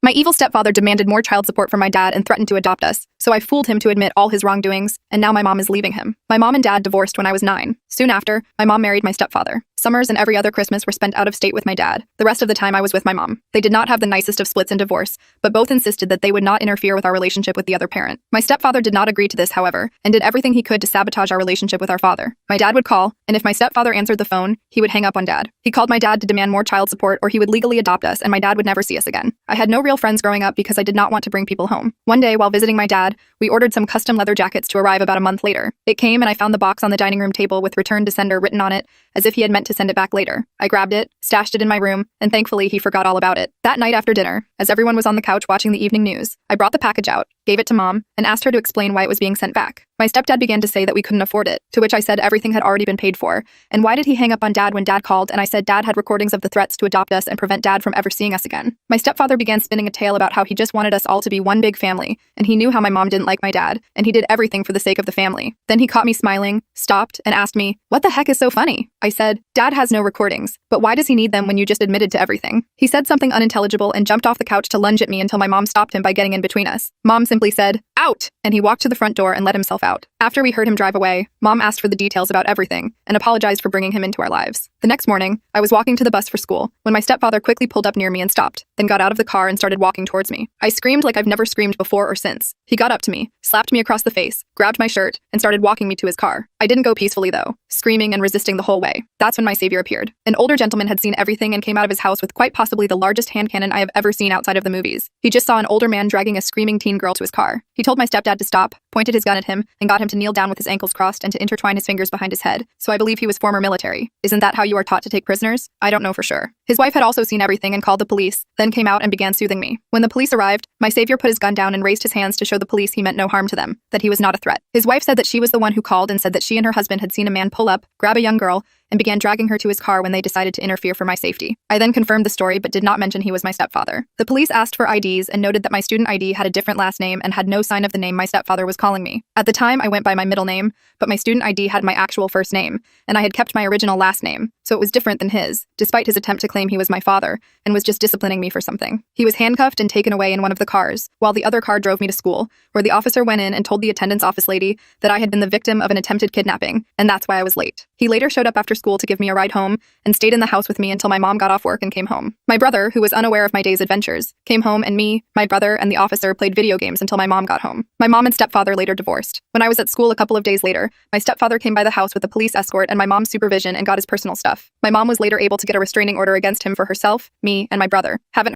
My evil stepfather demanded more child support from my dad and threatened to adopt us, so I fooled him to admit all his wrongdoings, and now my mom is leaving him. My mom and dad divorced when I was 9. Soon after, my mom married my stepfather. Summers and every other Christmas were spent out of state with my dad. The rest of the time I was with my mom. They did not have the nicest of splits and divorce, but both insisted that they would not interfere with our relationship with the other parent. My stepfather did not agree to this, however, and did everything he could to sabotage our relationship with our father. My dad would call, and if my stepfather answered the phone, he would hang up on dad. He called my dad to demand more child support or he would legally adopt us, and my dad would never see us again. I had no real friends growing up because I did not want to bring people home. One day, while visiting my dad, we ordered some custom leather jackets to arrive about a month later. It came and I found the box on the dining room table with return to sender written on it, as if he had meant to send it back later. I grabbed it, stashed it in my room, and thankfully he forgot all about it. That night after dinner, as everyone was on the couch watching the evening news, I brought the package out, gave it to Mom, and asked her to explain why it was being sent back. My stepdad began to say that we couldn't afford it, to which I said everything had already been paid for, and why did he hang up on Dad when Dad called, and I said Dad had recordings of the threats to adopt us and prevent Dad from ever seeing us again. My stepfather began spinning a tale about how he just wanted us all to be one big family, and he knew how my mom didn't like my dad, and he did everything for the sake of the family. Then he caught me smiling, stopped, and asked me, "What the heck is so funny?" I said, "Dad has no recordings, but why does he need them when you just admitted to everything?" He said something unintelligible and jumped off the couch to lunge at me until my mom stopped him by getting in between us. Mom simply said, "Out!" and he walked to the front door and let himself out. After we heard him drive away, Mom asked for the details about everything and apologized for bringing him into our lives. The next morning, I was walking to the bus for school when my stepfather quickly pulled up near me and stopped, then got out of the car and started walking towards me. I screamed like I've never screamed before or since. He got up to me, slapped me across the face, grabbed my shirt, and started walking me to his car. I didn't go peacefully though, screaming and resisting the whole way. That's when my savior appeared. An older gentleman had seen everything and came out of his house with quite possibly the largest hand cannon I have ever seen outside of the movies. He just saw an older man dragging a screaming teen girl to his car. He told my stepdad to stop, pointed his gun at him, and got him to kneel down with his ankles crossed and to intertwine his fingers behind his head. So I believe he was former military. Isn't that how you are taught to take prisoners? I don't know for sure. His wife had also seen everything and called the police, then came out and began soothing me. When the police arrived, my savior put his gun down and raised his hands to show the police he meant no harm to them, that he was not a threat. His wife said that she was the one who called and said that she and her husband had seen a man pull up, grab a young girl, and began dragging her to his car when they decided to interfere for my safety. I then confirmed the story but did not mention he was my stepfather. The police asked for IDs and noted that my student ID had a different last name and had no sign of the name my stepfather was calling me. At the time, I went by my middle name, but my student ID had my actual first name, and I had kept my original last name, so it was different than his, despite his attempt to claim he was my father, and was just disciplining me for something. He was handcuffed and taken away in one of the cars, while the other car drove me to school, where the officer went in and told the attendance office lady that I had been the victim of an attempted kidnapping, and that's why I was late. He later showed up after school to give me a ride home and stayed in the house with me until my mom got off work and came home. My brother, who was unaware of my day's adventures, came home and me, my brother, and the officer played video games until my mom got home. My mom and stepfather later divorced. When I was at school a couple of days later, my stepfather came by the house with a police escort and my mom's supervision and got his personal stuff. My mom was later able to get a restraining order against him for herself, me, and my brother. Haven't